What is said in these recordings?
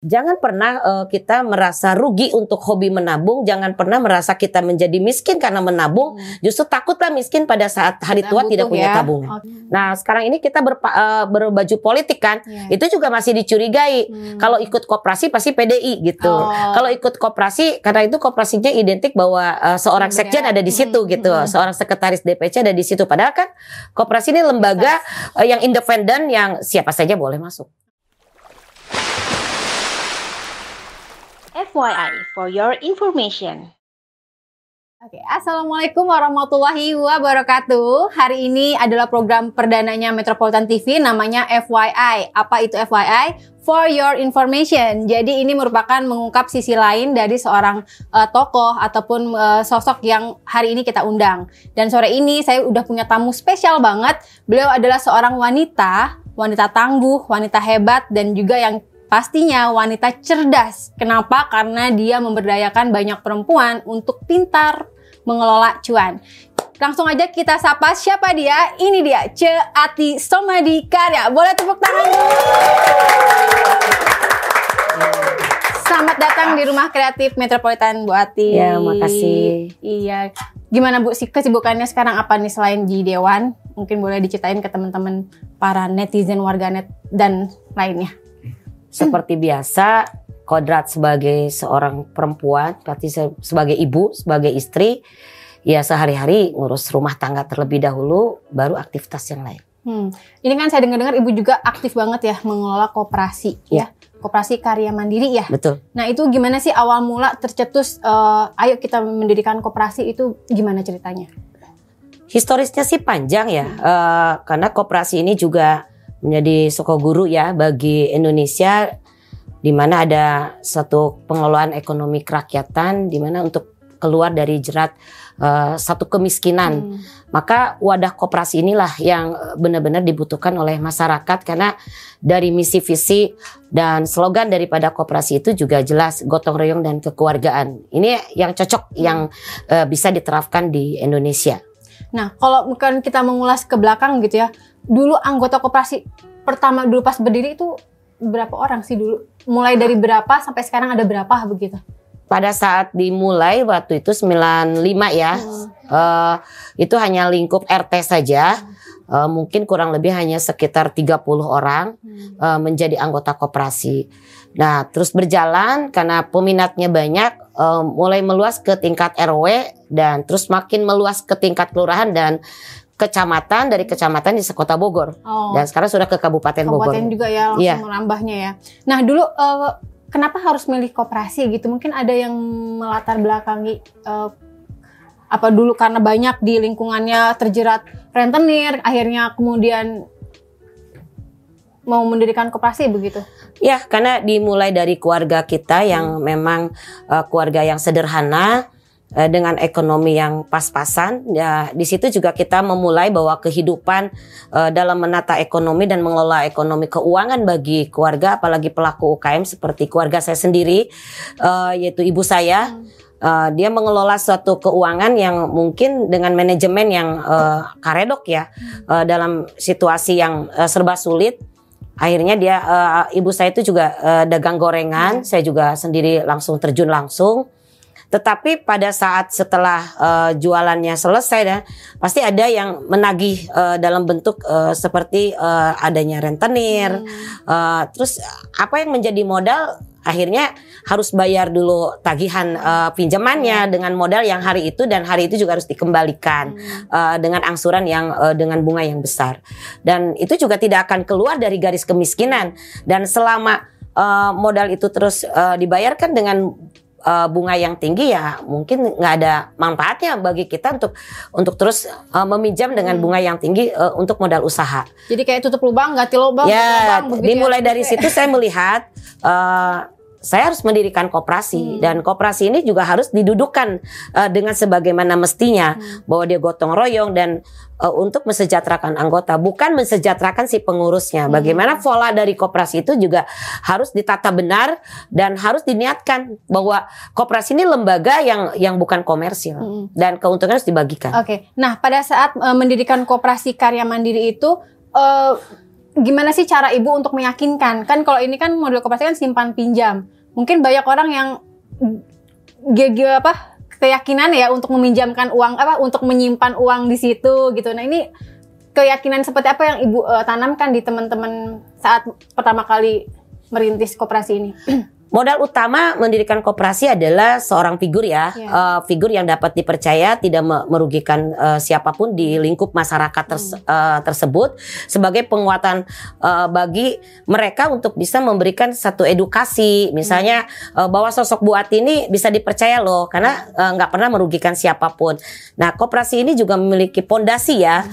Jangan pernah kita merasa rugi untuk hobi menabung. Jangan pernah merasa kita menjadi miskin karena menabung. Justru takutlah miskin pada saat hari tua tidak punya tabungan. Nah sekarang ini kita berbaju politik kan. Itu juga masih dicurigai. Kalau ikut koperasi pasti PDI gitu. Kalau ikut koperasi, karena itu koperasinya identik bahwa seorang sekjen ada di situ gitu. Seorang sekretaris DPC ada di situ. Padahal kan koperasi ini lembaga yang independen yang siapa saja boleh masuk. FYI, for your information. Oke, Assalamualaikum warahmatullahi wabarakatuh. Hari ini adalah program perdananya Metropolitan TV, namanya FYI. Apa itu FYI? For your information. Jadi ini merupakan mengungkap sisi lain dari seorang tokoh ataupun sosok yang hari ini kita undang. Dan sore ini saya udah punya tamu spesial banget. Beliau adalah seorang wanita tangguh, wanita hebat, dan juga yang pastinya wanita cerdas. Kenapa? Karena dia memberdayakan banyak perempuan untuk pintar mengelola cuan. Langsung aja kita sapa siapa dia. Ini dia, Ce Ati Somadi Karya. Boleh tepuk tangan dulu. Selamat datang di Rumah Kreatif Metropolitan, Bu Ati. Ya, makasih. Iya. Gimana Bu, kesibukannya sekarang apa nih selain di Dewan? Mungkin boleh diceritain ke teman-teman para netizen, warganet, dan lainnya. Seperti biasa, kodrat sebagai seorang perempuan, berarti sebagai ibu, sebagai istri, ya sehari-hari ngurus rumah tangga terlebih dahulu, baru aktivitas yang lain. Ini kan saya dengar-dengar Ibu juga aktif banget ya mengelola koperasi, ya. Koperasi Karya Mandiri ya. Betul. Nah itu gimana sih awal mula tercetus, ayo kita mendirikan koperasi, itu gimana ceritanya? Historisnya sih panjang ya, karena koperasi ini juga menjadi sokoguru ya bagi Indonesia, di mana ada satu pengelolaan ekonomi kerakyatan, di mana untuk keluar dari jerat satu kemiskinan. Maka wadah koperasi inilah yang benar-benar dibutuhkan oleh masyarakat, karena dari misi visi dan slogan daripada koperasi itu juga jelas gotong royong dan kekeluargaan. Ini yang cocok, yang bisa diterapkan di Indonesia. Nah, kalau bukan kita mengulas ke belakang gitu ya, dulu anggota koperasi pertama dulu pas berdiri itu berapa orang sih dulu? Mulai dari berapa sampai sekarang ada berapa begitu? Pada saat dimulai waktu itu 95 ya, itu hanya lingkup RT saja, mungkin kurang lebih hanya sekitar 30 orang menjadi anggota koperasi. Nah, terus berjalan karena peminatnya banyak, mulai meluas ke tingkat RW dan terus makin meluas ke tingkat kelurahan dan kecamatan, dari kecamatan di sekota Bogor. Dan sekarang sudah ke Kabupaten Bogor. Kabupaten juga ya, langsung menambahnya ya. Nah, dulu kenapa harus milih koperasi gitu? Mungkin ada yang melatar belakangi apa dulu karena banyak di lingkungannya terjerat rentenir, akhirnya kemudian mau mendirikan koperasi begitu? Ya, karena dimulai dari keluarga kita yang memang keluarga yang sederhana dengan ekonomi yang pas-pasan. Ya, di situ juga kita memulai bahwa kehidupan dalam menata ekonomi dan mengelola ekonomi keuangan bagi keluarga, apalagi pelaku UKM seperti keluarga saya sendiri, yaitu ibu saya. Dia mengelola suatu keuangan yang mungkin dengan manajemen yang karedok ya, dalam situasi yang serba sulit. Akhirnya dia, ibu saya itu juga dagang gorengan, saya juga sendiri langsung terjun langsung. Tetapi pada saat setelah jualannya selesai, pasti ada yang menagih dalam bentuk seperti adanya rentenir. Terus apa yang menjadi modal? Akhirnya harus bayar dulu tagihan pinjamannya dengan modal yang hari itu, dan hari itu juga harus dikembalikan dengan angsuran yang dengan bunga yang besar. Dan itu juga tidak akan keluar dari garis kemiskinan. Dan selama modal itu terus dibayarkan dengan bunga yang tinggi, ya mungkin nggak ada manfaatnya bagi kita untuk terus meminjam dengan bunga yang tinggi untuk modal usaha. Jadi kayak tutup lubang, ganti lubang. Ya, lubang, dimulai dari situ saya melihat saya harus mendirikan koperasi, dan koperasi ini juga harus didudukkan dengan sebagaimana mestinya, bahwa dia gotong royong dan untuk mensejahterakan anggota, bukan mensejahterakan si pengurusnya. Bagaimana pola dari koperasi itu juga harus ditata benar dan harus diniatkan bahwa koperasi ini lembaga yang bukan komersil dan keuntungan harus dibagikan. Oke. Nah, pada saat mendirikan koperasi Karya Mandiri itu gimana sih cara Ibu untuk meyakinkan? Kan kalau ini kan model koperasi kan simpan pinjam. Mungkin banyak orang yang keyakinan ya untuk meminjamkan uang untuk menyimpan uang di situ gitu. Nah, ini keyakinan seperti apa yang Ibu tanamkan di teman-teman saat pertama kali merintis koperasi ini? Modal utama mendirikan koperasi adalah seorang figur ya, figur yang dapat dipercaya, tidak merugikan siapapun di lingkup masyarakat tersebut, sebagai penguatan bagi mereka untuk bisa memberikan satu edukasi, misalnya bahwa sosok Bu Ati ini bisa dipercaya loh, karena nggak pernah merugikan siapapun. Nah, koperasi ini juga memiliki pondasi ya,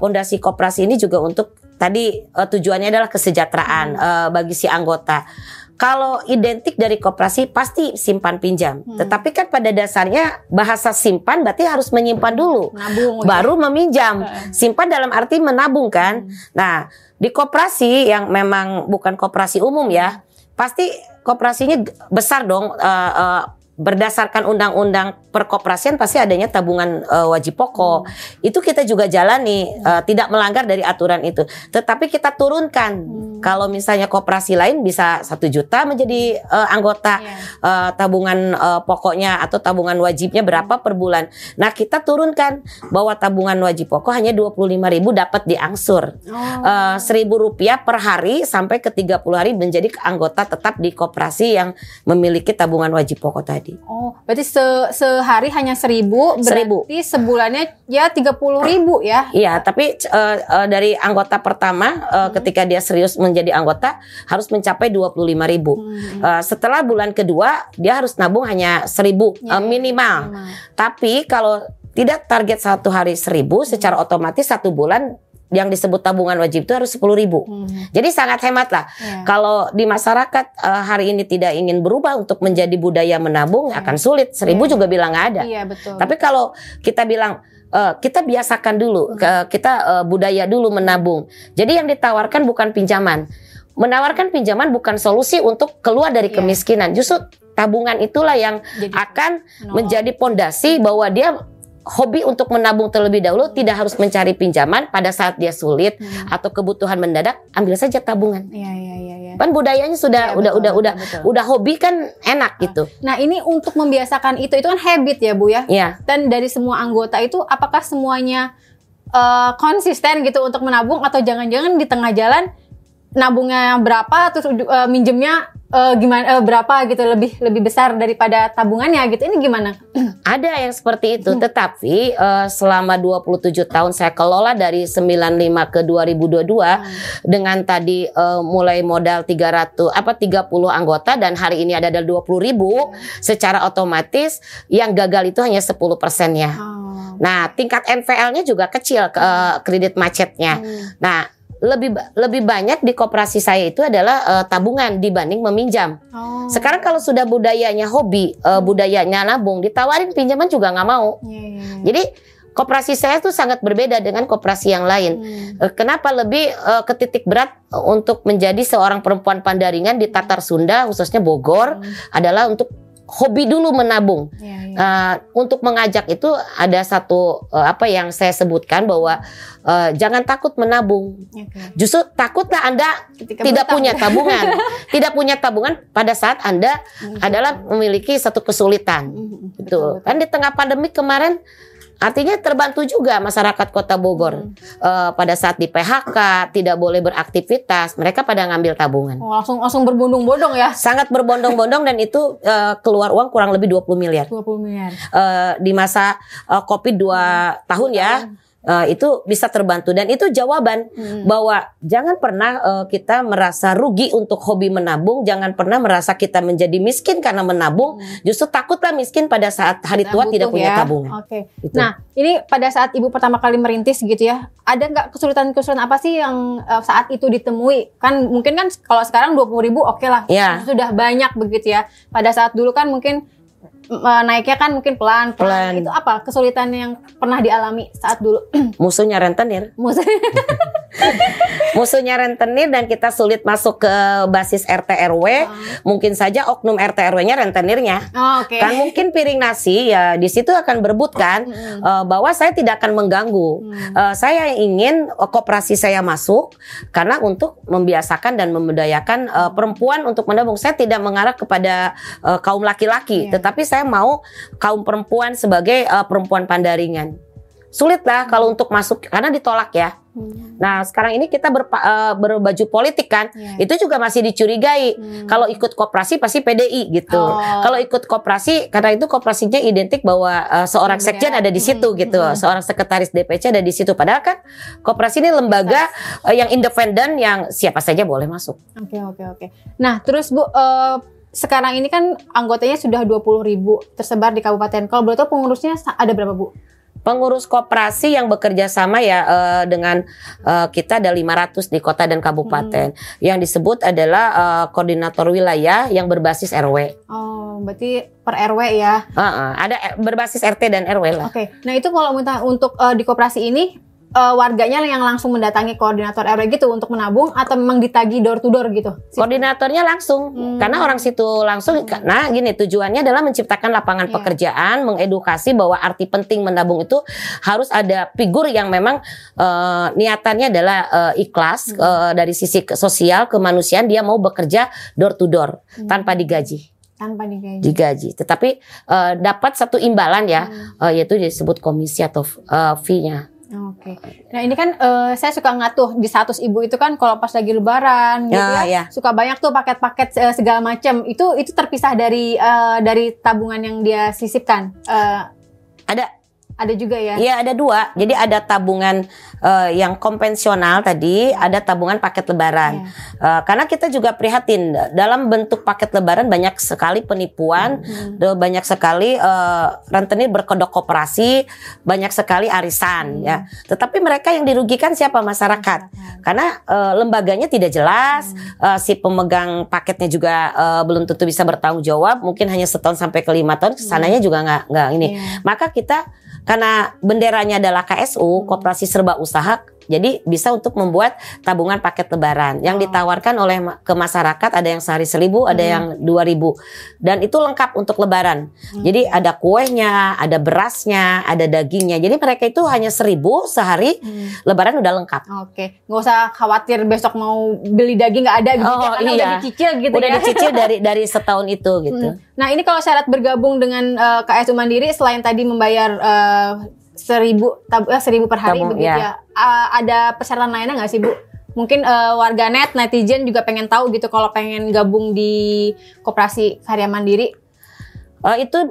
pondasi koperasi ini juga untuk tadi tujuannya adalah kesejahteraan bagi si anggota. Kalau identik dari koperasi pasti simpan pinjam. Tetapi kan pada dasarnya bahasa simpan berarti harus menyimpan dulu, baru meminjam. Simpan dalam arti menabung kan. Nah, di koperasi yang memang bukan koperasi umum ya, pasti koperasinya besar dong. Berdasarkan undang-undang perkoperasian pasti adanya tabungan wajib pokok. Itu kita juga jalani, tidak melanggar dari aturan itu. Tetapi kita turunkan. Kalau misalnya koperasi lain bisa 1 juta menjadi anggota, tabungan pokoknya atau tabungan wajibnya berapa per bulan. Nah, kita turunkan bahwa tabungan wajib pokok hanya 25.000 dapat diangsur. Rp1.000 per hari sampai ke 30 hari menjadi anggota tetap di koperasi yang memiliki tabungan wajib pokok tadi. Oh, berarti sehari hanya 1.000, berarti sebulannya ya 30.000 ya? Iya, tapi dari anggota pertama ketika dia serius menjadi anggota harus mencapai 25.000. Setelah bulan kedua dia harus nabung hanya 1.000 minimal. Tapi kalau tidak target 1 hari 1.000, secara otomatis 1 bulan yang disebut tabungan wajib itu harus 10.000. Jadi sangat hemat lah. Kalau di masyarakat hari ini tidak ingin berubah untuk menjadi budaya menabung, akan sulit. 1.000 juga bilang nggak ada. Betul. Tapi kalau kita bilang kita biasakan dulu, kita budaya dulu menabung. Jadi yang ditawarkan bukan pinjaman. Menawarkan pinjaman bukan solusi untuk keluar dari kemiskinan. Justru tabungan itulah yang akan menjadi pondasi bahwa dia hobi untuk menabung terlebih dahulu, tidak harus mencari pinjaman pada saat dia sulit atau kebutuhan mendadak, ambil saja tabungan. Kan budayanya sudah udah hobi kan enak gitu. Nah, ini untuk membiasakan itu kan habit ya Bu ya. Dan dari semua anggota itu apakah semuanya konsisten gitu untuk menabung, atau jangan-jangan di tengah jalan nabungnya berapa terus minjemnya berapa gitu, lebih besar daripada tabungannya gitu, ini gimana? Ada yang seperti itu, tetapi selama 27 tahun saya kelola dari 95 ke 2022 dengan tadi mulai modal 30 anggota dan hari ini ada 20.000, secara otomatis yang gagal itu hanya 10%-nya. Nah, tingkat NPL-nya juga kecil, kredit macetnya. Nah, lebih banyak di koperasi saya itu adalah tabungan dibanding meminjam. Sekarang kalau sudah budayanya hobi, budayanya nabung, ditawarin pinjaman juga nggak mau. Jadi koperasi saya tuh sangat berbeda dengan koperasi yang lain. Kenapa lebih ke titik berat untuk menjadi seorang perempuan Pandaringan di Tatar Sunda, khususnya Bogor, adalah untuk hobi dulu menabung. Untuk mengajak itu ada satu yang saya sebutkan bahwa jangan takut menabung. Justru takutlah Anda tidak punya tabungan. Tidak punya tabungan pada saat Anda adalah memiliki satu kesulitan. Itu kan di tengah pandemi kemarin. Artinya terbantu juga masyarakat Kota Bogor pada saat di PHK, tidak boleh beraktivitas, mereka pada ngambil tabungan. Langsung berbondong-bondong ya? Sangat berbondong-bondong, dan itu keluar uang kurang lebih 20 miliar. 20 miliar. Di masa Covid 2 tahun ya. Itu bisa terbantu, dan itu jawaban bahwa jangan pernah kita merasa rugi untuk hobi menabung, jangan pernah merasa kita menjadi miskin karena menabung, justru takutlah miskin pada saat hari tua tidak punya tabungan. Gitu. Nah, ini pada saat Ibu pertama kali merintis gitu ya, ada nggak kesulitan-kesulitan apa sih yang saat itu ditemui? Kan mungkin kan kalau sekarang 20.000 oke lah, sudah banyak begitu ya. Pada saat dulu kan mungkin naiknya kan mungkin pelan. Itu apa kesulitan yang pernah dialami saat dulu? Musuhnya rentenir. musuhnya rentenir dan kita sulit masuk ke basis RT RW, mungkin saja oknum RT RW-nya rentenirnya. Kan mungkin piring nasi ya di situ akan berebut kan, bahwa saya tidak akan mengganggu. Saya ingin koperasi saya masuk karena untuk membiasakan dan membudayakan perempuan untuk menabung. Saya tidak mengarah kepada kaum laki-laki, tetapi saya mau kaum perempuan sebagai perempuan Pandaringan. Sulit lah kalau untuk masuk karena ditolak ya. Nah sekarang ini kita berbaju politik kan, itu juga masih dicurigai. Kalau ikut koperasi pasti PDI gitu. Kalau ikut koperasi, karena itu koperasinya identik bahwa seorang sekjen ada di situ gitu, seorang sekretaris DPC ada di situ. Padahal kan koperasi ini lembaga yang independen yang siapa saja boleh masuk. Oke. Nah terus Bu, sekarang ini kan anggotanya sudah 20.000 tersebar di kabupaten. Kalau boleh tahu pengurusnya ada berapa Bu? Pengurus koperasi yang bekerja sama ya dengan kita ada 500 di kota dan kabupaten. Yang disebut adalah koordinator wilayah yang berbasis RW. Oh, berarti per RW ya? Ada berbasis RT dan RW lah. Oke. Nah itu kalau untuk di koperasi ini warganya yang langsung mendatangi koordinator RW gitu untuk menabung atau memang ditagih door to door gitu? Koordinatornya langsung, karena orang situ langsung. Karena gini, tujuannya adalah menciptakan lapangan pekerjaan, mengedukasi bahwa arti penting menabung itu harus ada figur yang memang niatannya adalah ikhlas dari sisi sosial kemanusiaan, dia mau bekerja door to door tanpa digaji. Digaji, tetapi dapat satu imbalan ya, yaitu disebut komisi atau fee-nya. Oke. Nah ini kan saya suka ngatur di status ibu itu kan kalau pas lagi lebaran gitu ya, suka banyak tuh paket-paket segala macam. Itu terpisah dari tabungan yang dia sisipkan. Ada juga ya? Iya ada dua. Jadi ada tabungan yang konvensional tadi, ada tabungan paket lebaran. Karena kita juga prihatin dalam bentuk paket lebaran banyak sekali penipuan, banyak sekali rentenir berkedok koperasi, banyak sekali arisan ya. Tetapi mereka yang dirugikan siapa? Masyarakat. Karena lembaganya tidak jelas, si pemegang paketnya juga belum tentu bisa bertanggung jawab, mungkin hanya setahun sampai ke 5 tahun, kesananya juga nggak ini. Maka kita karena benderanya adalah KSU, Koperasi Serba Usaha, jadi bisa untuk membuat tabungan paket lebaran yang ditawarkan oleh ke masyarakat. Ada yang sehari 1.000, ada yang 2.000, dan itu lengkap untuk lebaran. Jadi ada kuenya, ada berasnya, ada dagingnya. Jadi mereka itu hanya 1.000 sehari, lebaran udah lengkap. Oke, nggak usah khawatir besok mau beli daging nggak ada gitu, karena udah dicicil gitu. Udah dicicil dari setahun itu gitu. Nah ini kalau syarat bergabung dengan KSU Mandiri, selain tadi membayar 1.000 per hari begitu ya. Ada persyaratan lainnya nggak sih Bu? Mungkin warganet, netizen juga pengen tahu gitu kalau pengen gabung di Koperasi Karya Mandiri. Itu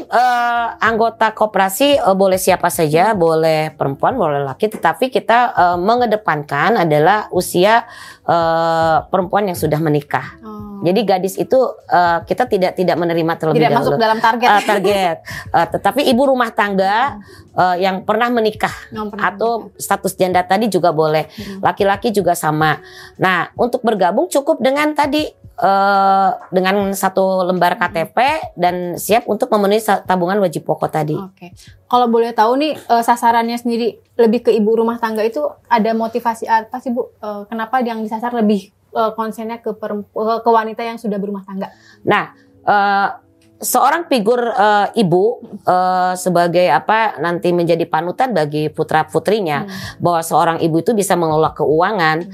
anggota koperasi boleh siapa saja, boleh perempuan, boleh laki, tetapi kita mengedepankan adalah usia perempuan yang sudah menikah. Jadi gadis itu kita tidak menerima terlebih dahulu. Tidak masuk dalam target. Tetapi ibu rumah tangga yang pernah menikah atau status janda tadi juga boleh. Laki-laki juga sama. Nah, untuk bergabung cukup dengan tadi dengan 1 lembar KTP dan siap untuk memenuhi tabungan wajib pokok tadi. Oke. Kalau boleh tahu nih sasarannya sendiri lebih ke ibu rumah tangga itu ada motivasi apa sih Bu? Kenapa yang disasar lebih konsennya ke wanita yang sudah berumah tangga? Nah, seorang figur ibu sebagai apa nanti menjadi panutan bagi putra putrinya, bahwa seorang ibu itu bisa mengelola keuangan,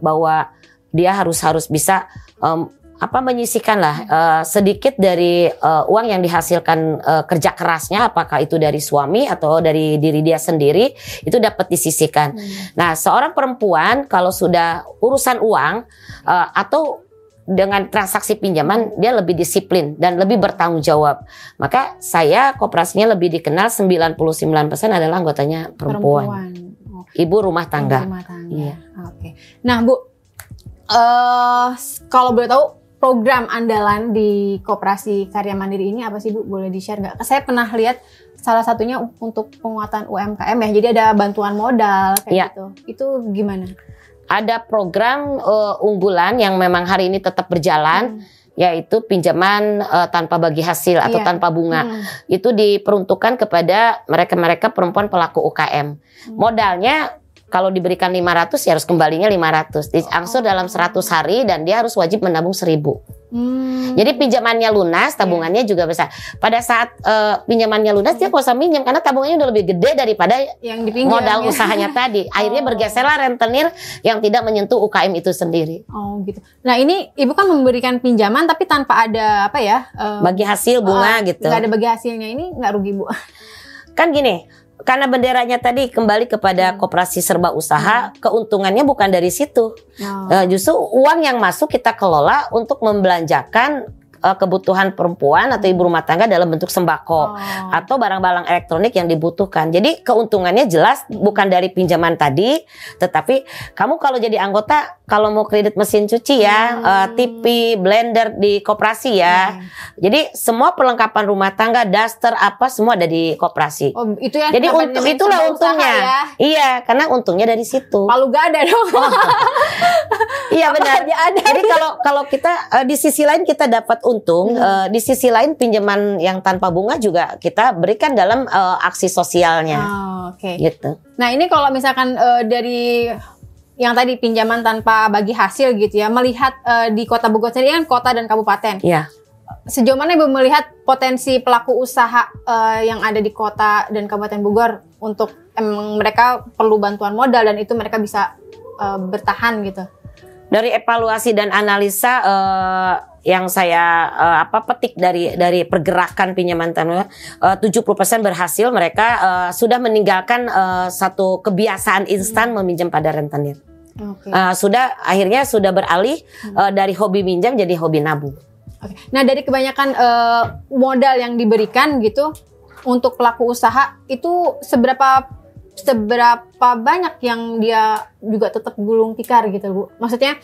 bahwa dia harus bisa menyisihkan lah sedikit dari uang yang dihasilkan kerja kerasnya, apakah itu dari suami atau dari diri dia sendiri, itu dapat disisihkan. Nah, seorang perempuan kalau sudah urusan uang atau dengan transaksi pinjaman, dia lebih disiplin dan lebih bertanggung jawab. Maka saya koperasinya lebih dikenal 99% adalah anggotanya perempuan. Ibu rumah tangga. Iya. Oke. Nah Bu, kalau boleh tahu program andalan di Koperasi Karya Mandiri ini apa sih Bu? Boleh di-share nggak? Saya pernah lihat salah satunya untuk penguatan UMKM ya. Jadi ada bantuan modal kayak gitu. Itu gimana? Ada program unggulan yang memang hari ini tetap berjalan, yaitu pinjaman tanpa bagi hasil atau tanpa bunga. Itu diperuntukkan kepada mereka-mereka perempuan pelaku UKM. Modalnya kalau diberikan 500 ya harus kembalinya 500. Diangsur dalam 100 hari dan dia harus wajib menabung 1.000. Jadi pinjamannya lunas, tabungannya juga besar. Pada saat pinjamannya lunas dia nggak usah minjem karena tabungannya udah lebih gede daripada yang dipinjam, modal usahanya tadi. Akhirnya bergeserlah rentenir yang tidak menyentuh UKM itu sendiri. Oh gitu. Nah ini Ibu kan memberikan pinjaman tapi tanpa ada apa ya? Bagi hasil bunga gitu. Nggak ada bagi hasilnya, ini nggak rugi Bu? Kan gini, karena benderanya tadi kembali kepada koperasi serba usaha, keuntungannya bukan dari situ. Justru uang yang masuk kita kelola untuk membelanjakan kebutuhan perempuan atau ibu rumah tangga dalam bentuk sembako atau barang-barang elektronik yang dibutuhkan. Jadi keuntungannya jelas bukan dari pinjaman tadi, tetapi kamu kalau jadi anggota, kalau mau kredit mesin cuci ya, TV, blender di koperasi ya. Jadi semua perlengkapan rumah tangga, daster apa semua ada di koperasi. Oh, itu ya. Jadi itulah untungnya. Ya? Iya, karena untungnya dari situ. Kalau gak ada dong. Iya benar. Jadi kalau kita di sisi lain kita dapat untung, di sisi lain pinjaman yang tanpa bunga juga kita berikan dalam aksi sosialnya. Oke. Gitu. Nah ini kalau misalkan dari yang tadi pinjaman tanpa bagi hasil gitu ya, melihat di Kota Bogor sendiri kan kota dan kabupaten. Iya. Sejauh mana Ibu melihat potensi pelaku usaha yang ada di kota dan kabupaten Bogor untuk emang mereka perlu bantuan modal dan itu mereka bisa bertahan gitu? Dari evaluasi dan analisa yang saya petik dari pergerakan pinjaman tanah, 70% berhasil, mereka sudah meninggalkan satu kebiasaan instan meminjam pada rentenir. Akhirnya sudah beralih dari hobi minjam jadi hobi nabung. Nah dari kebanyakan modal yang diberikan gitu untuk pelaku usaha itu seberapa banyak yang dia juga tetap gulung tikar gitu Bu? Maksudnya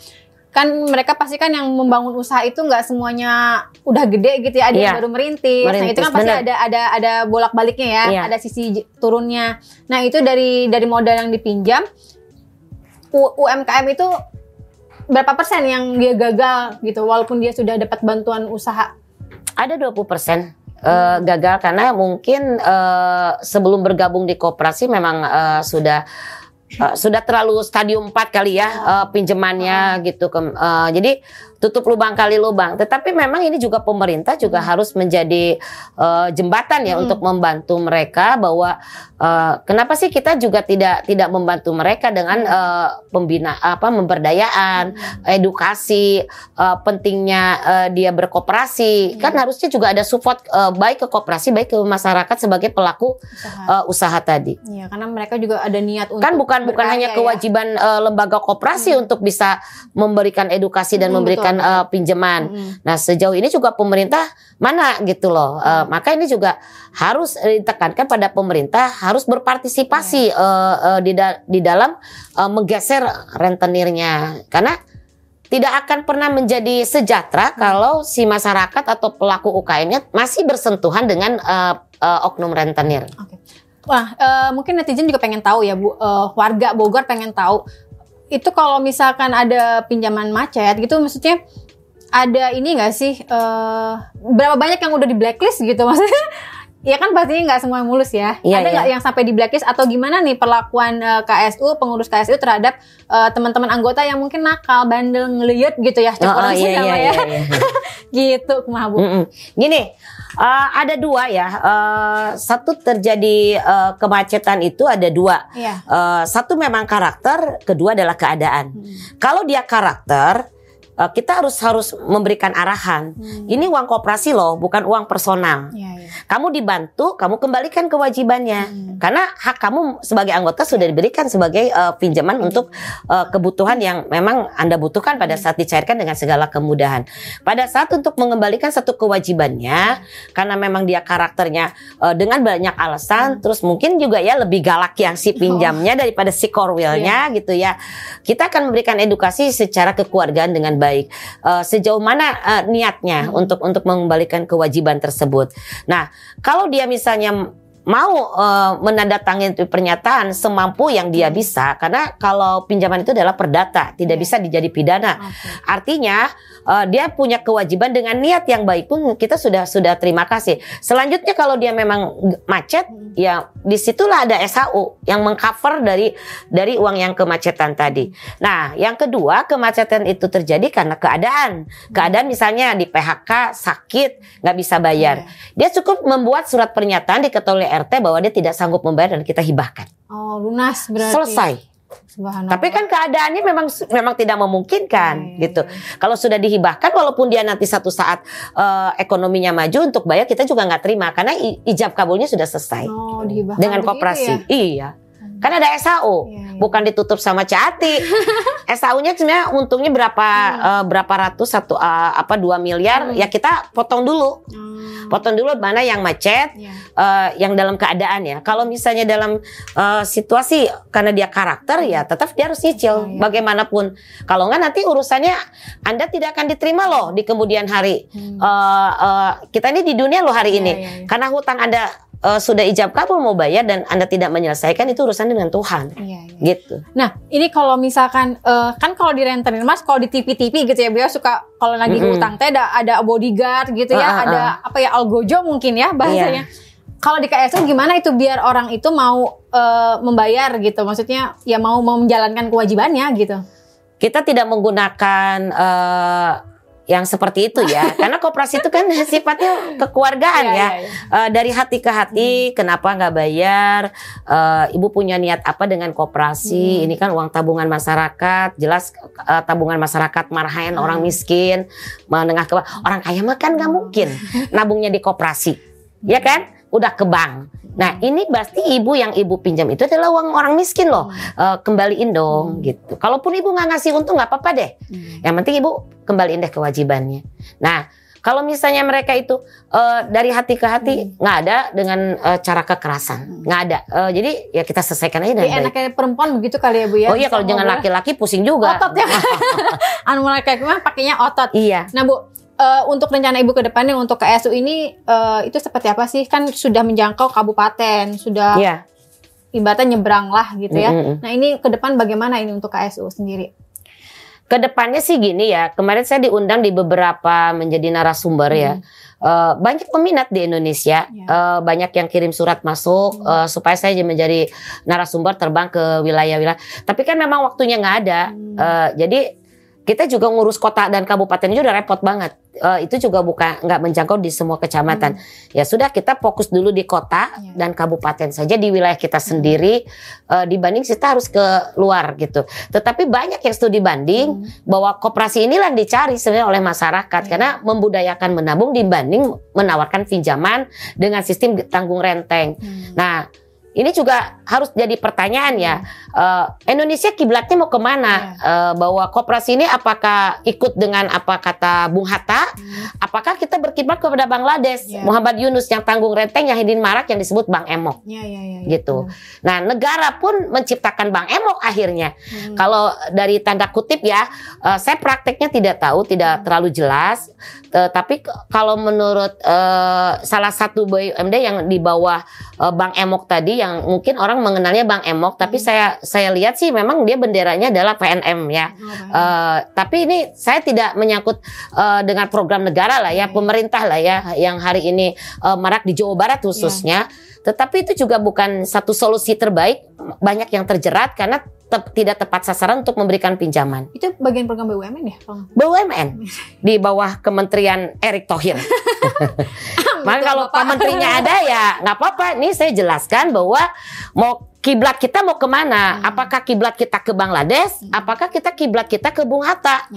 kan mereka pasti kan yang membangun usaha itu nggak semuanya udah gede gitu ya, ada yang baru merintis. Nah itu kan pasti ada bolak-baliknya ya, ada sisi turunnya. Nah itu dari modal yang dipinjam, UMKM itu berapa persen yang dia gagal gitu walaupun dia sudah dapat bantuan usaha? Ada 20%. Gagal karena mungkin sebelum bergabung di koperasi memang sudah terlalu stadium 4 kali ya pinjamannya gitu. Jadi tutup lubang kali lubang. Tetapi memang ini juga pemerintah juga harus menjadi jembatan ya untuk membantu mereka bahwa kenapa sih kita juga tidak membantu mereka dengan pemberdayaan, edukasi, pentingnya dia berkoperasi. Kan harusnya juga ada support baik ke koperasi baik ke masyarakat sebagai pelaku usaha tadi. Iya, karena mereka juga ada niat untuk kan bukan hanya kewajiban lembaga koperasi untuk bisa memberikan edukasi dan memberikan pinjaman. Nah sejauh ini juga pemerintah mana gitu loh. Maka ini juga harus ditekankan pada pemerintah harus berpartisipasi di dalam menggeser rentenirnya, karena tidak akan pernah menjadi sejahtera kalau si masyarakat atau pelaku UKM-nya masih bersentuhan dengan oknum rentenir. Wah, mungkin netizen juga pengen tahu ya Bu, warga Bogor pengen tahu itu kalau misalkan ada pinjaman macet gitu, maksudnya ada ini nggak sih berapa banyak yang udah di blacklist gitu maksudnya? Ya kan pastinya nggak semua mulus ya. Ada nggak yang sampai di blacklist atau gimana nih perlakuan KSU, pengurus KSU terhadap teman-teman anggota yang mungkin nakal, bandel, ngeliyut gitu ya? Gitu, kumaha Bu. Gini, ada dua ya. Satu terjadi kemacetan itu ada dua. Satu memang karakter, kedua adalah keadaan. Kalau dia karakter, kita harus memberikan arahan. Ini uang koperasi loh, bukan uang personal. Kamu dibantu, kamu kembalikan kewajibannya. Karena hak kamu sebagai anggota sudah diberikan sebagai pinjaman untuk kebutuhan yang memang Anda butuhkan pada saat dicairkan dengan segala kemudahan. Pada saat untuk mengembalikan satu kewajibannya, karena memang dia karakternya dengan banyak alasan, terus mungkin juga ya lebih galak yang si pinjamnya daripada si korwilnya gitu ya. Kita akan memberikan edukasi secara kekeluargaan dengan baik. Sejauh mana niatnya untuk mengembalikan kewajiban tersebut. Nah, kalau dia misalnya mau menandatangani pernyataan semampu yang dia bisa, karena kalau pinjaman itu adalah perdata, tidak bisa dijadi pidana. Artinya dia punya kewajiban dengan niat yang baik pun kita sudah terima kasih. Selanjutnya kalau dia memang macet, ya disitulah ada SHU yang mengcover dari uang yang kemacetan tadi. Nah, yang kedua, kemacetan itu terjadi karena keadaan misalnya di PHK, sakit, nggak bisa bayar. Dia cukup membuat surat pernyataan diketahui oleh RT bahwa dia tidak sanggup membayar dan kita hibahkan. Oh, lunas berarti. Selesai. Tapi kan keadaannya memang tidak memungkinkan gitu. Kalau sudah dihibahkan, walaupun dia nanti satu saat ekonominya maju untuk bayar, kita juga nggak terima karena ijab kabulnya sudah selesai. Oh, dihibahkan dengan koperasi. Ya? Iya. Kan ada SHU, bukan ditutup sama Cati. SHU-nya sebenarnya untungnya berapa ratus 2 miliar, ya kita potong dulu. Potong dulu mana yang macet, yang dalam keadaan ya. Kalau misalnya dalam situasi karena dia karakter ya tetap dia harus nyicil bagaimanapun. Kalau nggak nanti urusannya Anda tidak akan diterima loh di kemudian hari. Kita ini di dunia loh hari ini. Karena hutang Anda sudah ijab kabul mau bayar dan Anda tidak menyelesaikan, itu urusan dengan Tuhan. Gitu. Nah, ini kalau misalkan kan kalau di rentenir Mas, kalau di TV-TV gitu ya, beliau suka kalau lagi hutang teh ada bodyguard gitu ya, ada apa ya, algojo mungkin ya bahasanya. Kalau di KSU gimana itu biar orang itu mau membayar gitu, maksudnya ya mau menjalankan kewajibannya gitu. Kita tidak menggunakan yang seperti itu ya, karena koperasi itu kan sifatnya kekeluargaan ya. Dari hati ke hati, kenapa nggak bayar? Ibu punya niat apa dengan koperasi? Ini kan uang tabungan masyarakat, jelas tabungan masyarakat marahin orang miskin, menengah ke bawah. Orang kaya mah kan nggak mungkin nabungnya di koperasi, ya kan? Udah ke bank. Nah, ini pasti ibu yang ibu pinjam itu adalah uang orang miskin loh. Kembaliin dong gitu. Kalaupun ibu nggak ngasih untung nggak apa-apa deh. Yang penting ibu kembaliin deh kewajibannya. Nah, kalau misalnya mereka itu dari hati ke hati nggak ada dengan cara kekerasan, nggak ada. Jadi ya kita selesaikan aja dengan baik. Enaknya perempuan begitu kali ya Bu ya. Oh iya, kalau jangan laki-laki pusing juga. Otot ya. Anu laki-laki mah pakainya otot. Iya. Nah Bu, untuk rencana Ibu ke depannya untuk KSU ini itu seperti apa sih? Kan sudah menjangkau kabupaten, sudah ibaratnya nyebrang lah gitu ya. Nah ini ke depan bagaimana ini untuk KSU sendiri? Kedepannya sih gini ya, kemarin saya diundang di beberapa menjadi narasumber ya. Banyak peminat di Indonesia, banyak yang kirim surat masuk supaya saya menjadi narasumber terbang ke wilayah-wilayah. Tapi kan memang waktunya nggak ada, jadi kita juga ngurus kota dan kabupaten itu udah repot banget. Itu juga nggak menjangkau di semua kecamatan. Ya sudah, kita fokus dulu di kota dan kabupaten saja, di wilayah kita sendiri. Dibanding kita harus ke luar gitu. Tetapi banyak yang studi banding bahwa koperasi inilah dicari sebenarnya oleh masyarakat karena membudayakan menabung dibanding menawarkan pinjaman dengan sistem tanggung renteng. Nah, ini juga harus jadi pertanyaan ya. Indonesia kiblatnya mau kemana? Bahwa koperasi ini apakah ikut dengan apa kata Bung Hatta? Apakah kita berkiblat kepada Bangladesh? Muhammad Yunus yang tanggung renteng, Yahidin Marak yang disebut Bank Emok. Gitu. Nah, negara pun menciptakan Bank Emok akhirnya. Kalau dari tanda kutip ya, saya prakteknya tidak tahu, tidak terlalu jelas. Tapi kalau menurut salah satu BUMD yang di bawah Bank Emok tadi, yang mungkin orang mengenalnya Bank Emok, tapi saya lihat sih memang dia benderanya adalah PNM ya. Tapi ini saya tidak menyangkut dengan program negara lah ya, pemerintah lah ya, yang hari ini marak di Jawa Barat khususnya. Tetapi itu juga bukan satu solusi terbaik. Banyak yang terjerat karena tidak tepat sasaran untuk memberikan pinjaman. Itu bagian program BUMN ya? BUMN di bawah Kementerian Erick Thohir. Maka kalau Pak Menterinya ada ya nggak apa-apa. Nih saya jelaskan bahwa mau kiblat kita mau kemana? Apakah kiblat kita ke Bangladesh? Apakah kita kiblat kita ke Bung Hatta?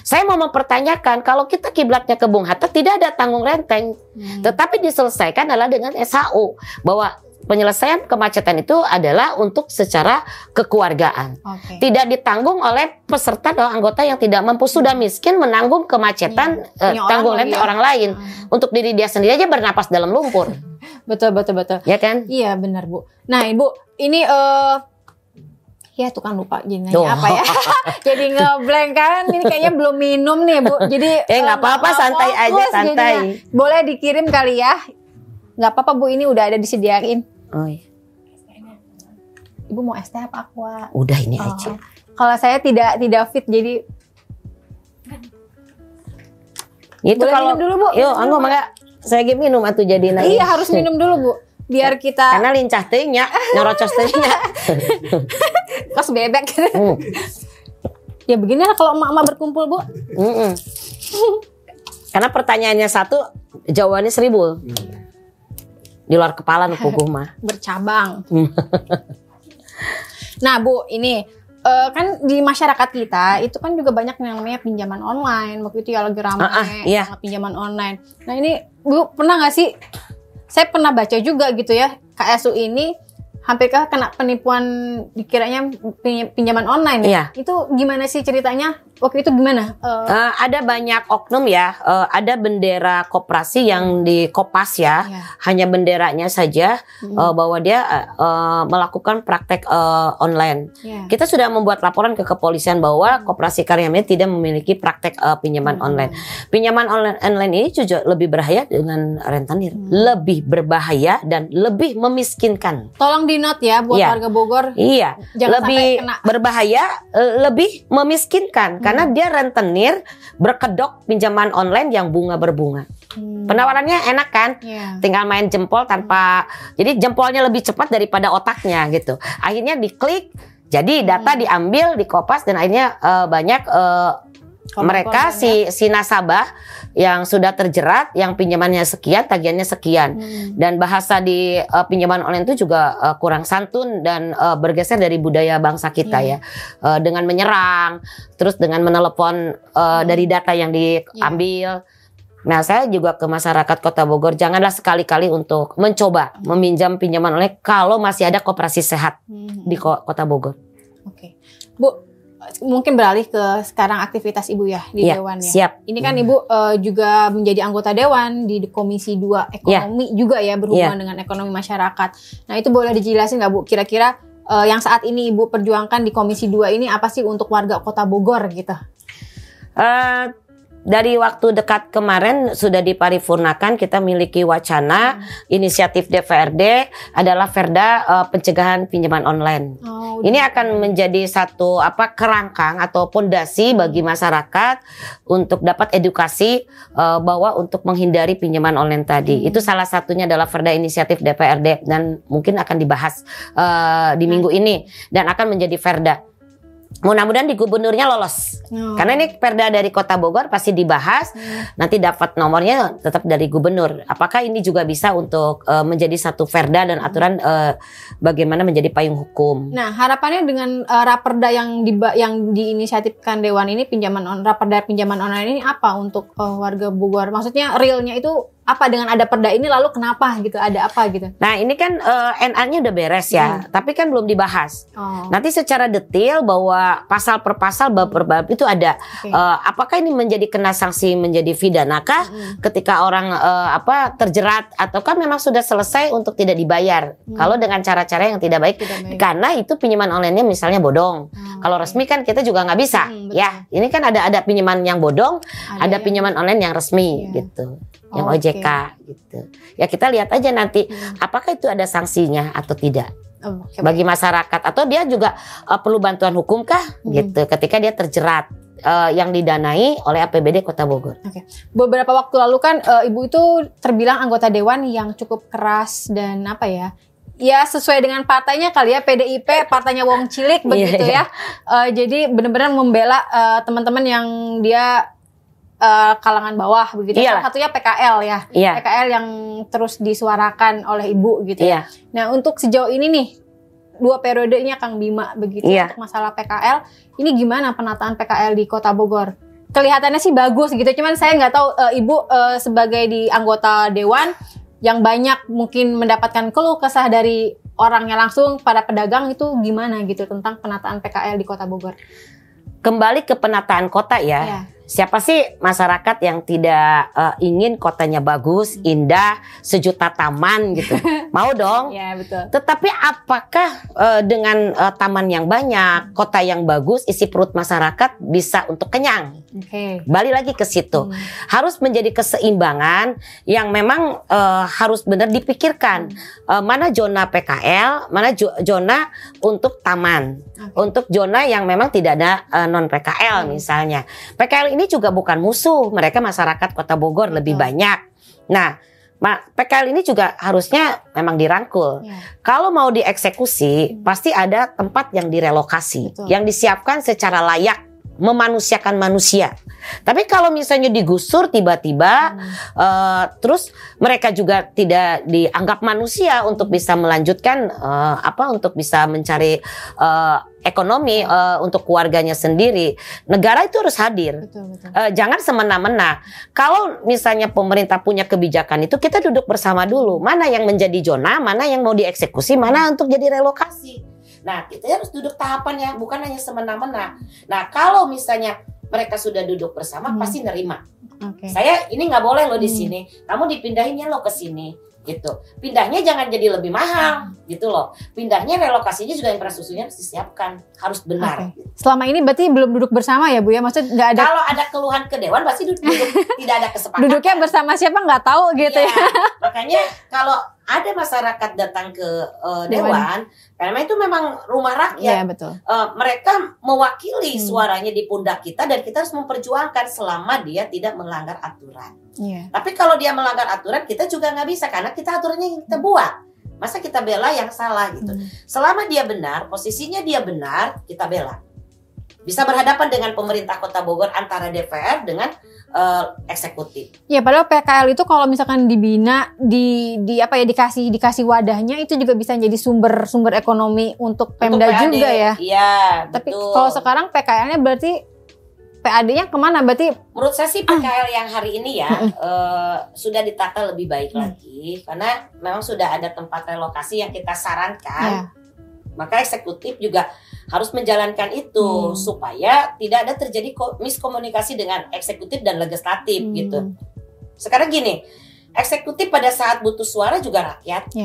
Saya mau mempertanyakan, kalau kita kiblatnya ke Bung Hatta tidak ada tanggung renteng, tetapi diselesaikan adalah dengan SHU, bahwa penyelesaian kemacetan itu adalah untuk secara kekeluargaan. Tidak ditanggung oleh peserta atau anggota yang tidak mampu, sudah miskin menanggung kemacetan, tanggung renteng orang lain. Untuk diri dia sendiri aja bernapas dalam lumpur. Betul. Ya kan? Iya benar Bu. Nah Ibu, ini ya tuh kan lupa jadinya apa ya. Jadi ngeblank kan, ini kayaknya belum minum nih Bu. Jadi nggak apa-apa, santai aja, santai. Jadinya. Boleh dikirim kali ya. Nggak apa-apa Bu, ini udah ada disediain. Oh iya. Ibu mau es teh apa aqua? Udah ini aja. Kalau saya tidak fit, jadi Itu Boleh kalau minum dulu, Bu? Yuk, anggo mangga saya ge minum atuh jadi nanya. Iya, harus minum dulu, Bu. Biar kita Karena lincah teh nya, nyorocos teh nya. kos bebek. Ya beginilah kalau emak-emak berkumpul, Bu. Karena pertanyaannya satu, jawabannya 1000. Di luar kepala nu puguh mah. Bercabang. Nah, Bu, ini kan di masyarakat kita itu kan juga banyak yang namanya pinjaman online. Waktu itu ya lagi ramai iya. pinjaman online. Nah, ini Bu pernah nggak sih? Saya pernah baca juga gitu ya, KSU ini hampirkah kena penipuan dikiranya pinjaman online ya? Iya. Itu gimana sih ceritanya? Waktu itu gimana? Ada banyak oknum ya, ada bendera koperasi yang di kopas ya, Iya. hanya benderanya saja bahwa dia melakukan praktek online. Iya. Kita sudah membuat laporan ke kepolisian bahwa koperasi Karya Mega tidak memiliki praktek pinjaman online. Pinjaman online ini juga lebih berbahaya dengan rentenir, lebih berbahaya dan lebih memiskinkan. Tolong di note ya buat Iya. warga Bogor. Iya, Jangan lebih sampai kena. berbahaya, lebih memiskinkan karena dia rentenir berkedok pinjaman online yang bunga berbunga. Penawarannya enak kan? Iya. Tinggal main jempol tanpa, jadi jempolnya lebih cepat daripada otaknya gitu. Akhirnya diklik, jadi data diambil, dikopas dan akhirnya banyak mereka si nasabah yang sudah terjerat, yang pinjamannya sekian, tagihannya sekian, dan bahasa di pinjaman online itu juga kurang santun dan bergeser dari budaya bangsa kita ya, dengan menyerang, terus dengan menelepon dari data yang diambil. Nah, saya juga ke masyarakat Kota Bogor, janganlah sekali-kali untuk mencoba meminjam pinjaman online kalau masih ada koperasi sehat di Kota Bogor. Oke, Bu. Mungkin beralih ke sekarang aktivitas Ibu ya di Dewan ya. Siap. Ini kan Ibu juga menjadi anggota Dewan di Komisi 2 Ekonomi juga ya, berhubungan dengan ekonomi masyarakat. Nah, itu boleh dijelasin nggak Bu? Kira-kira yang saat ini Ibu perjuangkan di Komisi 2 ini apa sih untuk warga Kota Bogor gitu? Dari waktu dekat kemarin sudah diparipurnakan, kita miliki wacana inisiatif DPRD adalah Perda pencegahan pinjaman online. Ini akan menjadi satu kerangkang atau pondasi bagi masyarakat untuk dapat edukasi bahwa untuk menghindari pinjaman online tadi. Itu salah satunya adalah Perda inisiatif DPRD dan mungkin akan dibahas di minggu ini dan akan menjadi Perda. Mudah-mudahan di gubernurnya lolos. Karena ini perda dari Kota Bogor pasti dibahas. Nanti dapat nomornya tetap dari gubernur. Apakah ini juga bisa untuk menjadi satu perda dan aturan bagaimana menjadi payung hukum. Nah, harapannya dengan raperda yang diinisiatifkan Dewan ini, raperda pinjaman online ini apa untuk warga Bogor? Maksudnya realnya itu apa dengan ada perda ini, lalu kenapa gitu, ada apa gitu? Nah, ini kan NA-nya udah beres ya, tapi kan belum dibahas. Nanti secara detail bahwa pasal per pasal, bab per bab itu ada. Apakah ini menjadi kena sanksi menjadi pidanakah ketika orang terjerat, ataukah memang sudah selesai untuk tidak dibayar? Kalau dengan cara-cara yang tidak baik, karena itu pinjaman online-nya misalnya bodong. Kalau resmi kan kita juga nggak bisa, ya. Ini kan ada pinjaman yang bodong, ada pinjaman online yang resmi gitu. Yang OJK gitu. Ya kita lihat aja nanti apakah itu ada sanksinya atau tidak bagi masyarakat, atau dia juga perlu bantuan hukum kah gitu ketika dia terjerat yang didanai oleh APBD Kota Bogor. Beberapa waktu lalu kan Ibu itu terbilang anggota Dewan yang cukup keras dan ya sesuai dengan partainya kali ya, PDIP, partainya Wong Cilik begitu ya. Jadi benar-benar membela teman-teman yang dia kalangan bawah begitu. Salah satunya PKL ya. PKL yang terus disuarakan oleh Ibu gitu ya. Nah, untuk sejauh ini nih 2 periodenya Kang Bima begitu untuk masalah PKL, ini gimana penataan PKL di Kota Bogor? Kelihatannya sih bagus gitu, cuman saya nggak tahu Ibu sebagai di anggota Dewan yang banyak mungkin mendapatkan keluh kesah dari orangnya langsung pada pedagang, itu gimana gitu tentang penataan PKL di Kota Bogor? Kembali ke penataan kota ya. Siapa sih masyarakat yang tidak ingin kotanya bagus, indah, sejuta taman gitu? Mau dong. Ya, betul. Tetapi apakah dengan taman yang banyak, kota yang bagus, isi perut masyarakat bisa untuk kenyang? Balik lagi ke situ. Harus menjadi keseimbangan yang memang harus benar dipikirkan. Mana zona PKL, mana zona untuk taman. Untuk zona yang memang tidak ada non PKL misalnya. PKL ini juga bukan musuh, mereka masyarakat Kota Bogor lebih banyak. Nah, PKL ini juga harusnya memang dirangkul. Kalau mau dieksekusi, pasti ada tempat yang direlokasi, yang disiapkan secara layak, memanusiakan manusia. Tapi kalau misalnya digusur tiba-tiba, terus mereka juga tidak dianggap manusia untuk bisa melanjutkan untuk bisa mencari ekonomi untuk keluarganya sendiri. Negara itu harus hadir. Jangan semena-mena. Kalau misalnya pemerintah punya kebijakan itu, kita duduk bersama dulu. Mana yang menjadi zona, mana yang mau dieksekusi, mana untuk jadi relokasi. Nah, kita harus duduk tahapannya, bukan hanya semena-mena. Nah, kalau misalnya mereka sudah duduk bersama, pasti nerima. Saya ini nggak boleh loh di sini. Kamu dipindahinnya lo ke sini, gitu. Pindahnya jangan jadi lebih mahal, gitu loh. Pindahnya relokasinya juga infrastrukturnya harus disiapkan, harus benar. Selama ini berarti belum duduk bersama ya Bu ya? Maksudnya nggak ada. Kalau ada keluhan ke dewan pasti duduk tidak ada kesepakatan. Duduknya bersama siapa nggak tahu gitu ya. Makanya kalau ada masyarakat datang ke dewan, karena itu memang rumah rakyat. Iya, betul. Mereka mewakili suaranya di pundak kita dan kita harus memperjuangkan selama dia tidak melanggar aturan. Tapi kalau dia melanggar aturan, kita juga nggak bisa karena kita aturannya yang kita buat. Masa kita bela yang salah gitu. Selama dia benar, posisinya dia benar, kita bela. Bisa berhadapan dengan pemerintah Kota Bogor antara DPR dengan eksekutif. Ya, padahal PKL itu kalau misalkan dibina dikasih wadahnya, itu juga bisa jadi sumber ekonomi untuk Pemda juga ya. Iya, tapi betul. Kalau sekarang PKL-nya berarti PAD-nya kemana? Berarti menurut saya sih PKL yang hari ini ya sudah ditata lebih baik lagi karena memang sudah ada tempat relokasi yang kita sarankan. Maka eksekutif juga harus menjalankan itu supaya tidak ada terjadi miskomunikasi dengan eksekutif dan legislatif gitu. Sekarang gini, eksekutif pada saat butuh suara juga rakyat.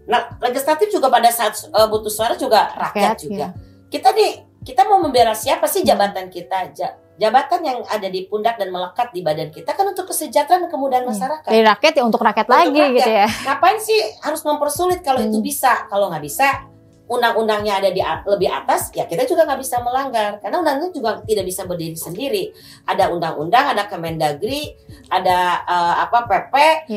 Nah, legislatif juga pada saat butuh suara juga rakyat juga. Kita mau membela siapa sih jabatan kita? Jabatan yang ada di pundak dan melekat di badan kita kan untuk kesejahteraan dan kemudahan masyarakat. Dari rakyat ya untuk rakyat lagi gitu ya. Ngapain sih harus mempersulit kalau itu bisa? Kalau nggak bisa, undang-undangnya ada di lebih atas, ya kita juga nggak bisa melanggar karena undang-undang juga tidak bisa berdiri sendiri. Ada undang-undang, ada Kemendagri, ada PP,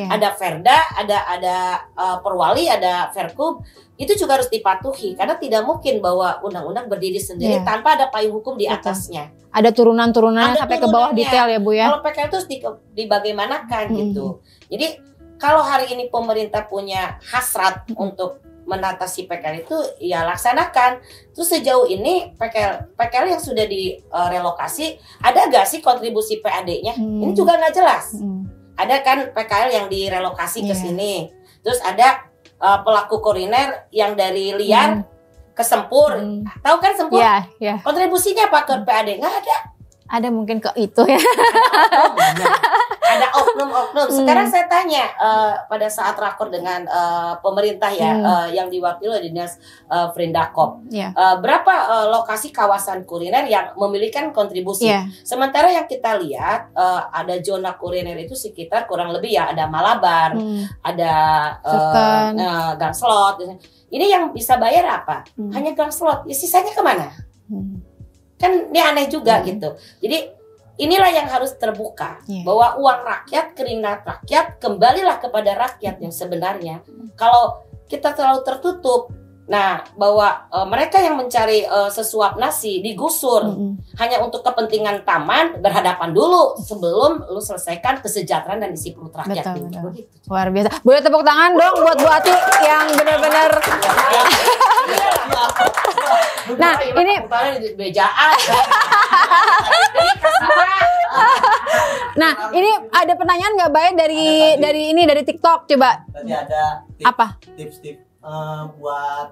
ada Perda, ada Perwali, ada Perkub. Itu juga harus dipatuhi karena tidak mungkin bahwa undang-undang berdiri sendiri tanpa ada payung hukum di atasnya. Ada turunan-turunannya sampai ke bawah detail ya Bu ya. Kalau PKL itu dibagaimanakan gitu. Jadi kalau hari ini pemerintah punya hasrat untuk menatasi PKL itu ya laksanakan. Terus sejauh ini PKL yang sudah direlokasi ada gak sih kontribusi PAD-nya? Ini juga nggak jelas. Ada kan PKL yang direlokasi ke sini. Terus ada pelaku kuliner yang dari Liar ke Sempur. Tahu kan Sempur? Kontribusinya apa ke PAD? Nggak ada. Ada mungkin ke itu ya. Ada oknum-oknum. Sekarang saya tanya pada saat rakor dengan pemerintah yang diwakili oleh Dinas Frindakop. Berapa lokasi kawasan kuliner yang memiliki kontribusi? Sementara yang kita lihat ada zona kuliner itu sekitar kurang lebih ya ada Malabar, ada Gang Slot. Ini yang bisa bayar apa? Hanya Gang Slot. Ya, sisanya kemana? Kan ini aneh juga gitu. Jadi inilah yang harus terbuka bahwa uang rakyat, keringat rakyat kembalilah kepada rakyat yang sebenarnya. Kalau kita terlalu tertutup, nah bahwa mereka yang mencari sesuap nasi digusur hanya untuk kepentingan taman, berhadapan dulu sebelum lu selesaikan kesejahteraan dan isi perut rakyat. Begitu. Luar biasa. Boleh tepuk tangan dong buat Bu Ati yang benar-benar. Nah, ini bejaan. Nah, ini ada pertanyaan nggak baik dari TikTok, coba. Tadi ada tips buat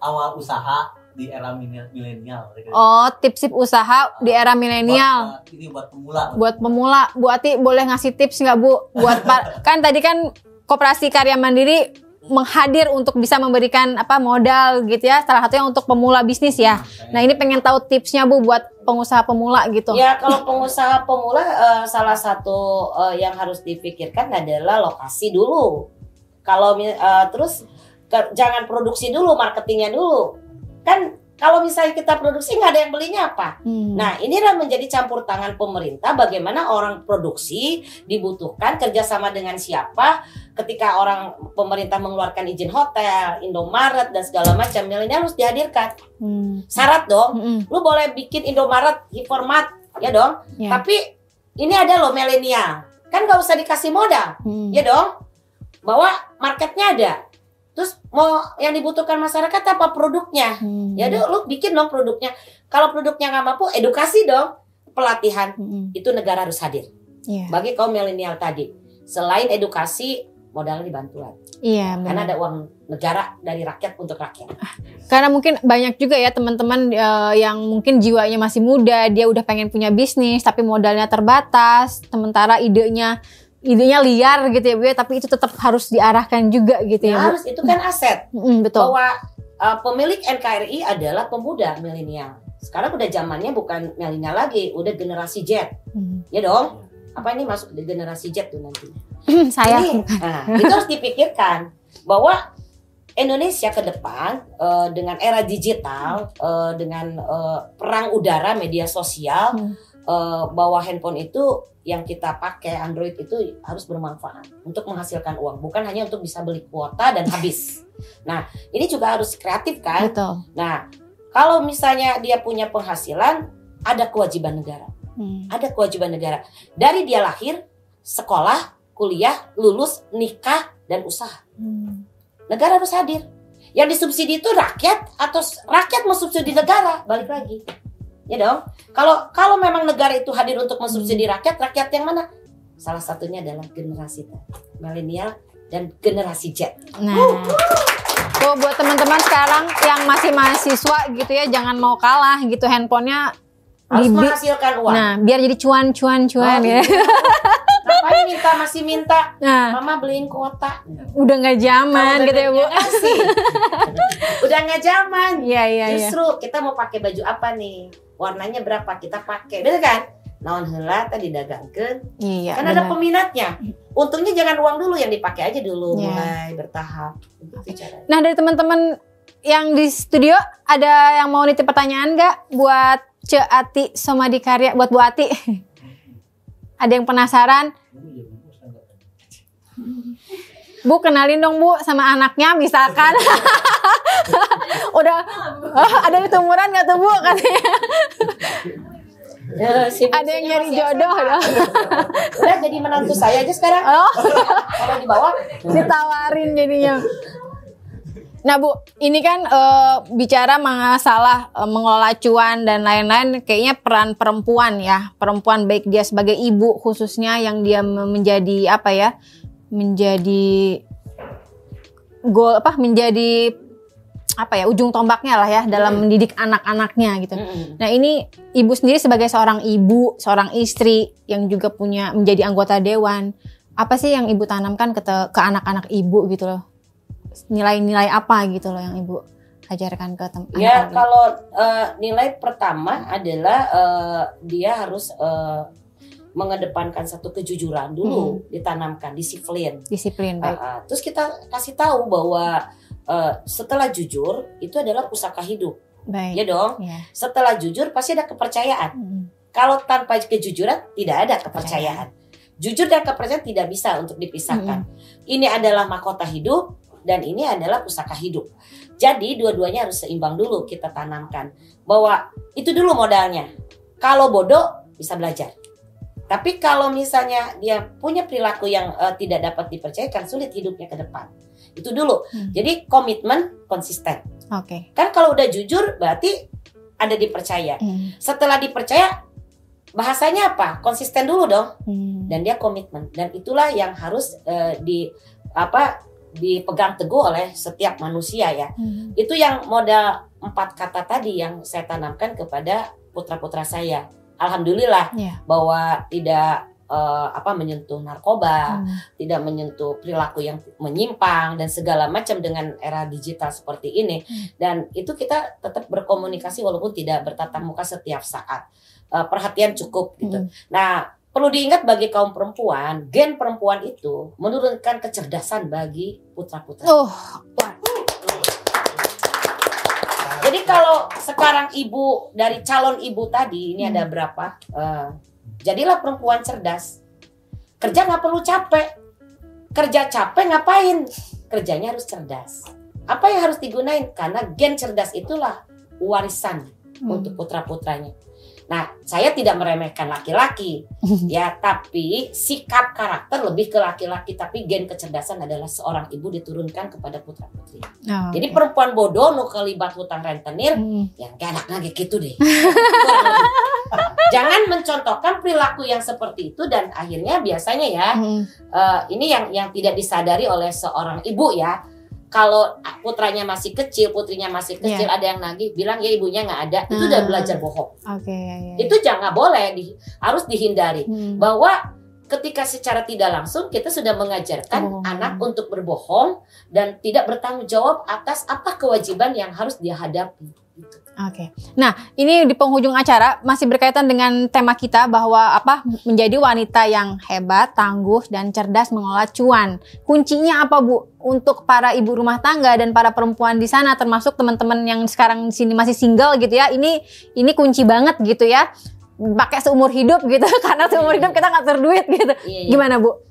awal usaha di era milenial. Oh, tips usaha di era milenial. Ini buat pemula. Buat pemula, Bu Ati boleh ngasih tips nggak Bu? Buat kan tadi kan Koperasi Karya Mandiri menghadir untuk bisa memberikan modal gitu ya, salah satunya untuk pemula bisnis ya. Nah ini pengen tahu tipsnya Bu buat pengusaha pemula gitu. Ya kalau pengusaha pemula salah satu yang harus dipikirkan adalah lokasi dulu. Kalau terus jangan produksi dulu, marketingnya dulu. Kan Kalau misalnya kita produksi nggak ada yang belinya apa? Nah, inilah menjadi campur tangan pemerintah bagaimana orang produksi dibutuhkan kerjasama dengan siapa. Ketika orang pemerintah mengeluarkan izin hotel, Indomaret dan segala macam, milenial harus dihadirkan. Syarat dong. Lu boleh bikin Indomaret, Hypermart, ya dong. Tapi ini ada loh milenial. Kan nggak usah dikasih modal, ya dong. Bahwa marketnya ada. Terus mau yang dibutuhkan masyarakat apa produknya? Ya dong, lu bikin dong produknya. Kalau produknya nggak mampu, edukasi dong, pelatihan. Itu negara harus hadir. Bagi kaum milenial tadi, selain edukasi, modalnya dibantuan. Iya, karena ada uang negara dari rakyat untuk rakyat. Karena mungkin banyak juga ya teman-teman yang mungkin jiwanya masih muda, dia udah pengen punya bisnis, tapi modalnya terbatas. Sementara idenya liar gitu ya Bu, tapi itu tetap harus diarahkan juga gitu ya Bu. Harus, itu kan aset. Betul. Bahwa pemilik NKRI adalah pemuda milenial. Sekarang udah zamannya bukan milenial lagi, udah generasi Z. Ya dong. Apa ini masuk di generasi Z tuh nanti? Saya. Itu harus dipikirkan bahwa Indonesia ke depan dengan era digital, dengan perang udara media sosial, bahwa handphone itu yang kita pakai Android itu harus bermanfaat untuk menghasilkan uang, bukan hanya untuk bisa beli kuota dan habis. Nah, ini juga harus kreatif kan? Betul. Nah, kalau misalnya dia punya penghasilan, ada kewajiban negara. Ada kewajiban negara. Dari dia lahir, sekolah, kuliah, lulus, nikah, dan usaha. Negara harus hadir. Yang disubsidi itu rakyat atau rakyat mensubsidi negara? Balik lagi. Ya dong. Kalau memang negara itu hadir untuk mensubsidi rakyat yang mana? Salah satunya adalah generasi milenial dan generasi Z. Nah, tuh buat teman-teman sekarang yang masih mahasiswa gitu ya, jangan mau kalah gitu, handphonenya harus menghasilkan uang. Nah, biar jadi cuan ya. Ngapain masih minta? Nah, Mama beliin kuota. Udah nggak zaman gitu ya Bu. Udah nggak zaman. Iya. Justru kita mau pakai baju apa nih? Warnanya berapa kita pakai, bener kan? Naon heula tadi didagangkeun. Iya. Kan ada peminatnya. Untungnya jangan uang dulu, yang dipakai aja dulu, mulai bertahap. Nah, dari teman-teman yang di studio ada yang mau nitip pertanyaan nggak buat Ce Ati Somadikarya, buat Bu Ati? Ada yang penasaran? Bu, kenalin dong Bu sama anaknya misalkan. Udah ada di tumuran nggak tuh Bu katanya? Ada yang nyari jodoh dong. Udah jadi menantu saya aja sekarang. Kalau di bawah ditawarin jadinya. Nah Bu, ini kan bicara masalah mengelola cuan dan lain-lain, kayaknya peran perempuan ya, perempuan baik dia sebagai ibu khususnya yang dia menjadi apa ya, menjadi ujung tombaknya lah ya dalam mendidik anak-anaknya gitu. Nah ini ibu sendiri sebagai seorang ibu, seorang istri yang juga menjadi anggota dewan, apa sih yang ibu tanamkan ke anak-anak ibu gitu loh? Nilai-nilai apa gitu loh yang ibu ajarkan ke anak-anak? Ya kalau nilai pertama adalah dia harus mengedepankan satu kejujuran dulu, ditanamkan disiplin baik. Terus kita kasih tahu bahwa setelah jujur itu adalah pusaka hidup. Baik. Ya dong. Setelah jujur pasti ada kepercayaan. Kalau tanpa kejujuran tidak ada kepercayaan. Jujur dan kepercayaan tidak bisa untuk dipisahkan. Ini adalah mahkota hidup dan ini adalah pusaka hidup. Jadi dua-duanya harus seimbang dulu kita tanamkan. Bahwa itu dulu modalnya. Kalau bodoh bisa belajar. Tapi kalau misalnya dia punya perilaku yang tidak dapat dipercayakan, sulit hidupnya ke depan. Itu dulu. Jadi komitmen konsisten. Oke. Kan kalau udah jujur berarti ada dipercaya. Setelah dipercaya bahasanya apa? Konsisten dulu dong. Dan dia komitmen. Dan itulah yang harus dipegang teguh oleh setiap manusia ya. Itu yang modal 4 kata tadi yang saya tanamkan kepada putra-putra saya. Alhamdulillah bahwa tidak menyentuh narkoba, tidak menyentuh perilaku yang menyimpang dan segala macam dengan era digital seperti ini. Dan itu kita tetap berkomunikasi walaupun tidak bertatap muka setiap saat. Perhatian cukup gitu. Nah, perlu diingat bagi kaum perempuan, gen perempuan itu menurunkan kecerdasan bagi putra-putra. Jadi kalau sekarang ibu dari calon ibu tadi ini ada berapa? Jadilah perempuan cerdas. Kerja nggak perlu capek. Kerja capek ngapain? Kerjanya harus cerdas. Apa yang harus digunain? Karena gen cerdas itulah warisan untuk putra-putranya. Nah, saya tidak meremehkan laki-laki, ya, tapi sikap karakter lebih ke laki-laki. Tapi gen kecerdasan adalah seorang ibu diturunkan kepada putra-putri. Jadi perempuan bodoh nu kelibat hutang rentenir, yang kayak anak gitu deh. Jangan mencontohkan perilaku yang seperti itu dan akhirnya biasanya ya, ini yang tidak disadari oleh seorang ibu ya. Kalau putranya masih kecil, putrinya masih kecil, ada yang nagih, bilang ya ibunya nggak ada, itu udah belajar bohong. Itu jangan boleh, harus dihindari. Bahwa ketika secara tidak langsung kita sudah mengajarkan anak untuk berbohong dan tidak bertanggung jawab atas apa kewajiban yang harus dia hadapi. Gitu. Nah ini di penghujung acara masih berkaitan dengan tema kita bahwa menjadi wanita yang hebat, tangguh dan cerdas mengelola cuan. Kuncinya apa Bu untuk para ibu rumah tangga dan para perempuan di sana, termasuk teman-teman yang sekarang di sini masih single gitu ya? Ini kunci banget gitu ya. Pakai seumur hidup gitu karena seumur hidup kita ngatur duit gitu. Gimana Bu?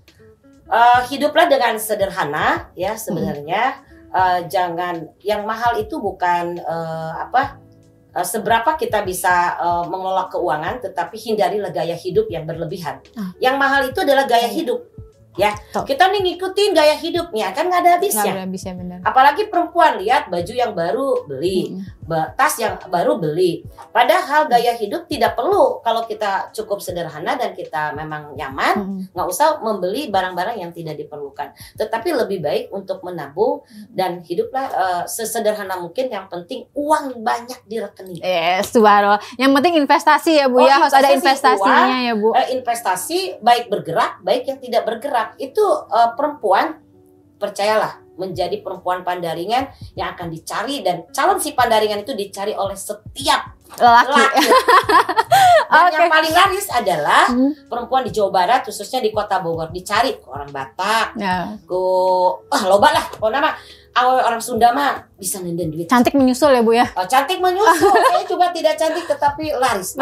Hiduplah dengan sederhana ya sebenarnya. Jangan yang mahal itu bukan seberapa kita bisa mengelola keuangan, tetapi hindarilah gaya hidup yang berlebihan. Yang mahal itu adalah gaya hidup. Ya, kita nih ngikutin gaya hidupnya kan nggak ada habisnya. Benar. Apalagi perempuan, lihat baju yang baru beli, tas yang baru beli. Padahal gaya hidup tidak perlu kalau kita cukup sederhana dan kita memang nyaman, nggak usah membeli barang-barang yang tidak diperlukan. Tetapi lebih baik untuk menabung dan hiduplah sesederhana mungkin. Yang penting uang banyak di rekening. Subhanallah. Yang penting investasi ya Bu ya, harus ada investasinya ya Bu. Investasi baik bergerak, baik yang tidak bergerak. Itu perempuan, percayalah, menjadi perempuan Pandaringan yang akan dicari, dan calon si Pandaringan itu dicari oleh setiap laki. Dan yang paling laris adalah perempuan di Jawa Barat, khususnya di Kota Bogor, dicari ke orang Batak, loba lah, pokoknya orang Sunda mah bisa nenden duit. Cantik menyusul ya Bu ya? Cantik menyusul. Saya juga tidak cantik tetapi laris.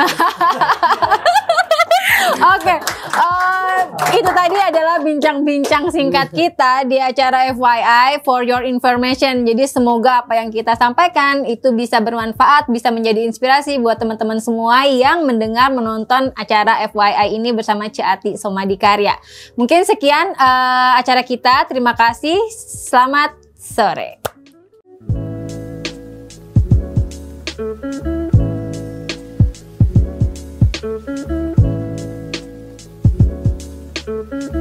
Itu tadi adalah bincang-bincang singkat kita di acara FYI for your information. Jadi semoga apa yang kita sampaikan itu bisa bermanfaat, bisa menjadi inspirasi buat teman-teman semua yang mendengar, menonton acara FYI ini bersama Ciati Somadikarya. Mungkin sekian acara kita. Terima kasih. Selamat sore. Thank you.